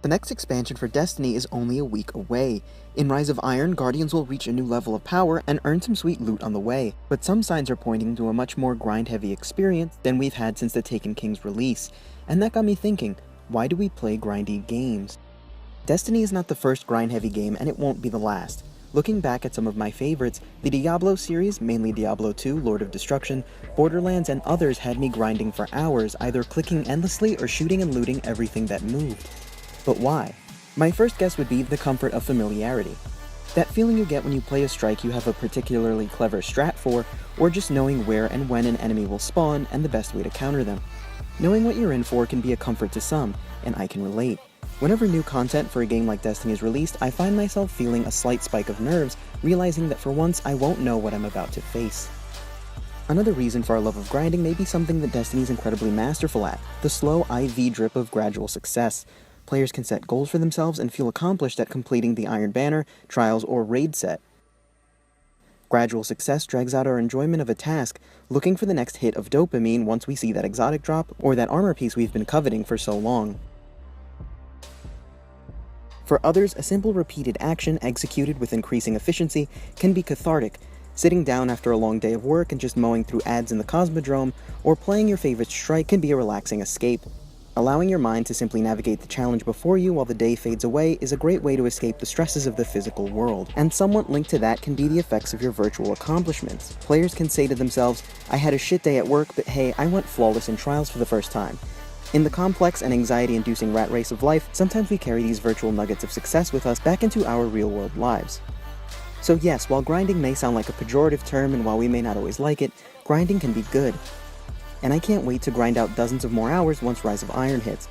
The next expansion for Destiny is only a week away. In Rise of Iron, Guardians will reach a new level of power and earn some sweet loot on the way, but some signs are pointing to a much more grind-heavy experience than we've had since the Taken King's release, and that got me thinking, why do we play grindy games? Destiny is not the first grind-heavy game, and it won't be the last. Looking back at some of my favorites, the Diablo series, mainly Diablo 2, Lord of Destruction, Borderlands, and others had me grinding for hours, either clicking endlessly or shooting and looting everything that moved. But why? My first guess would be the comfort of familiarity. That feeling you get when you play a strike you have a particularly clever strat for, or just knowing where and when an enemy will spawn and the best way to counter them. Knowing what you're in for can be a comfort to some, and I can relate. Whenever new content for a game like Destiny is released, I find myself feeling a slight spike of nerves, realizing that for once I won't know what I'm about to face. Another reason for our love of grinding may be something that Destiny is incredibly masterful at, the slow IV drip of gradual success. Players can set goals for themselves and feel accomplished at completing the Iron Banner, Trials, or Raid set. Gradual success drags out our enjoyment of a task, looking for the next hit of dopamine once we see that exotic drop or that armor piece we've been coveting for so long. For others, a simple repeated action executed with increasing efficiency can be cathartic. Sitting down after a long day of work and just mowing through ads in the Cosmodrome, or playing your favorite strike can be a relaxing escape. Allowing your mind to simply navigate the challenge before you while the day fades away is a great way to escape the stresses of the physical world, and somewhat linked to that can be the effects of your virtual accomplishments. Players can say to themselves, I had a shit day at work, but hey, I went flawless in Trials for the first time. In the complex and anxiety-inducing rat race of life, sometimes we carry these virtual nuggets of success with us back into our real-world lives. So yes, while grinding may sound like a pejorative term and while we may not always like it, grinding can be good. And I can't wait to grind out dozens of more hours once Rise of Iron hits.